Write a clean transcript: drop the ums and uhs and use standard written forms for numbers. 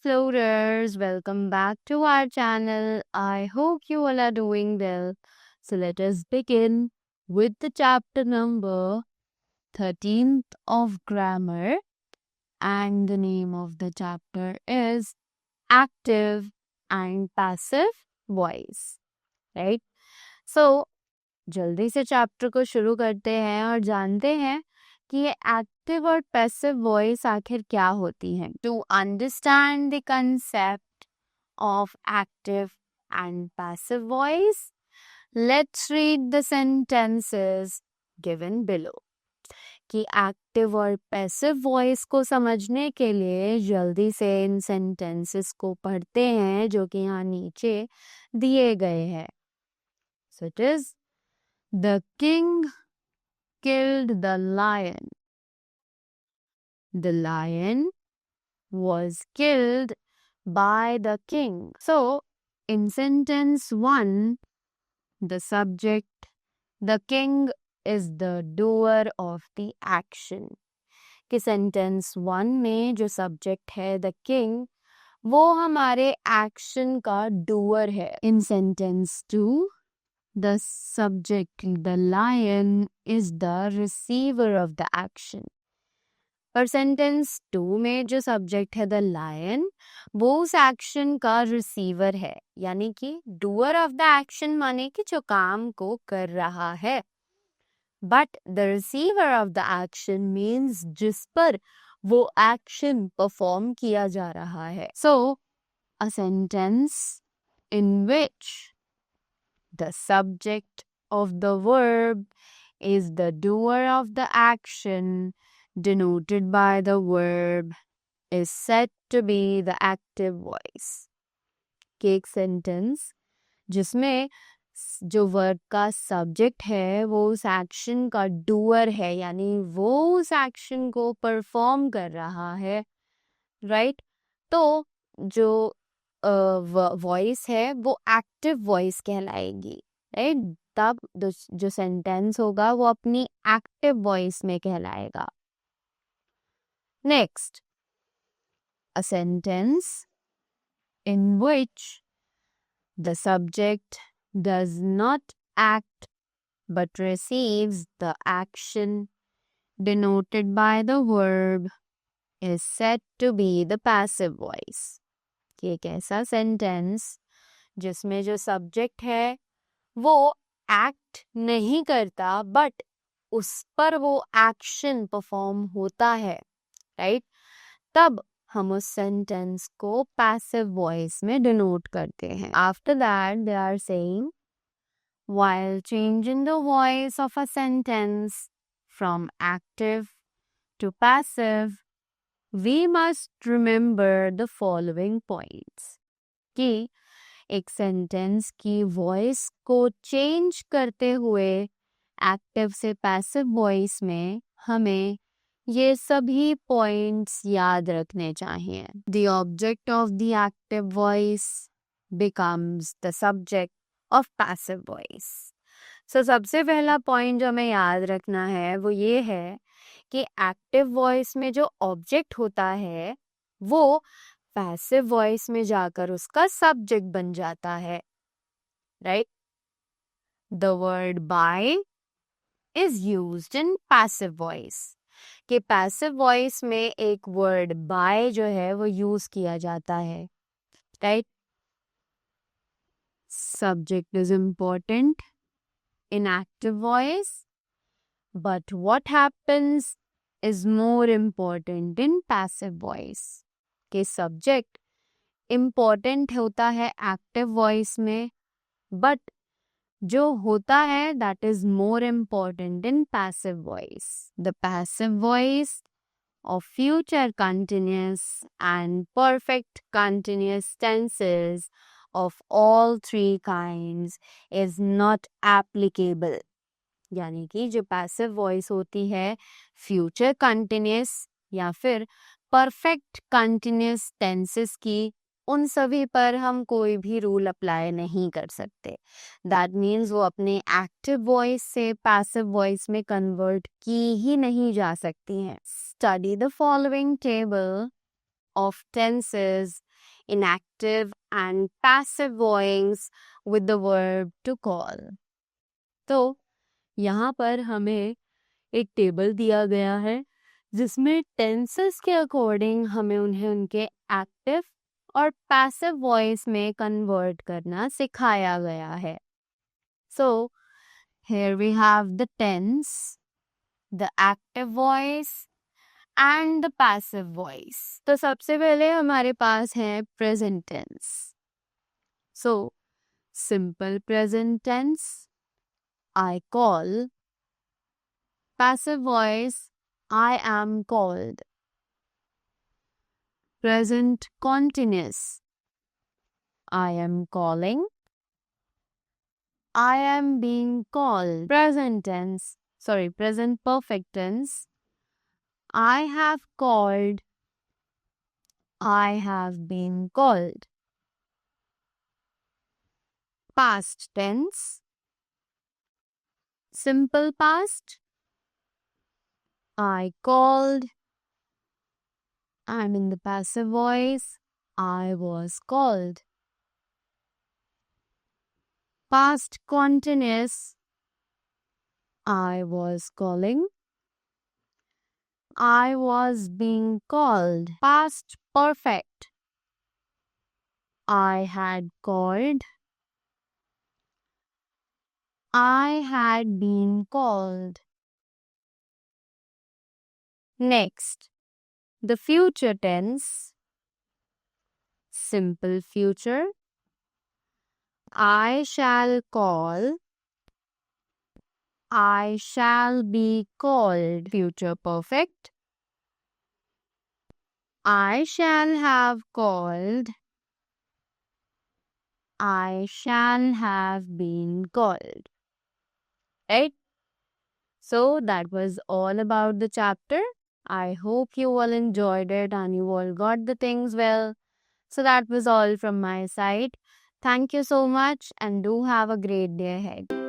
explorers, welcome back to our channel. I hope you all are doing well. So let us begin with the chapter number 13th of grammar, and the name of the chapter is active and passive voice, right? So जल्दी से chapter को शुरू करते हैं और जानते हैं कि ये एक्टिव और पैसिव वॉइस आखिर क्या होती हैं. To understand the concept of active and passive voice, let's read the sentences given below. कि एक्टिव और पैसिव वॉइस को समझने के लिए जल्दी से इन सेंटेंसेस को पढ़ते हैं जो कि यहाँ नीचे दिए गए हैं. So it is The king killed the lion. The lion was killed by the king. So, in sentence 1, the subject, the king is the doer of the action. कि sentence 1 में जो subject है the king, वो हमारे action का doer है. In sentence 2, the subject, the lion, is the receiver of the action. पर sentence 2 में जो subject है the lion, वो उस action का receiver है. यानी कि doer of the action माने कि जो काम को कर रहा है. But the receiver of the action means जिस पर वो action perform किया जा रहा है. So, a sentence in which the subject of the verb is the doer of the action denoted by the verb is said to be the active voice. कि एक sentence जिसमें जो verb का subject है वो उस action का doer है, यानी वो उस action को perform कर रहा है, right? तो जो वॉइस है वो एक्टिव वॉइस कहलाएगी, राइट? तब जो सेंटेंस होगा वो अपनी एक्टिव वॉइस में कहलाएगा. Next, a sentence in which the subject does not act but receives the action denoted by the verb is said to be the passive voice. कि एक ऐसा सेंटेंस जिसमें जो सब्जेक्ट है वो एक्ट नहीं करता बट उस पर वो एक्शन परफॉर्म होता है, राइट? तब हम उस सेंटेंस को पैसिव वॉइस में डिनोट करते हैं. After that they are saying while changing the voice of a sentence from active to passive, we must remember the following points. कि एक सेंटेंस की वॉइस को चेंज करते हुए एक्टिव से पैसिव वॉइस में हमें ये सभी पॉइंट्स याद रखने चाहिए. The object of the active voice becomes the subject of passive voice. So सबसे पहला पॉइंट जो हमें याद रखना है वो ये है कि एक्टिव वॉइस में जो ऑब्जेक्ट होता है वो पैसिव वॉइस में जाकर उसका सब्जेक्ट बन जाता है, right? The word by is used in passive voice. कि पैसिव वॉइस में एक वर्ड बाय जो है वो यूज किया जाता है, right? Subject is important in active voice, but what happens is more important in passive voice. कि subject important होता है active voice में, but जो होता है that is more important in passive voice. The passive voice of future continuous and perfect continuous tenses of all three kinds is not applicable. यानी कि जो पैसिव वॉइस होती है फ्यूचर कंटिन्यूस या फिर परफेक्ट कंटिन्यूस टेंसेस की, उन सभी पर हम कोई भी रूल अप्लाई नहीं कर सकते. दैट मीन्स वो अपने एक्टिव वॉइस से पैसिव वॉइस में कन्वर्ट की ही नहीं जा सकती हैं. Study the following table of tenses in active and passive voice with the verb to call. तो यहाँ पर हमें एक टेबल दिया गया है जिसमें टेंसेस के अकॉर्डिंग हमें उन्हें उनके एक्टिव और पैसिव वॉइस में कन्वर्ट करना सिखाया गया है. So here we have the tense, the active voice and the passive voice. तो सबसे पहले हमारे पास है present tense. So simple present tense, I call. Passive voice, I am called. Present continuous, I am calling. I am being called. Present perfect tense, I have called. I have been called. Past tense, simple past, I called. And in the passive voice, I was called. Past continuous, I was calling. I was being called. Past perfect, I had called. I had been called. Next, the future tense, simple future, I shall call. I shall be called. Future perfect, I shall have called. I shall have been called. Right? So that was all about the chapter. I hope you all enjoyed it and you all got the things well. So that was all from my side. Thank you so much and do have a great day ahead.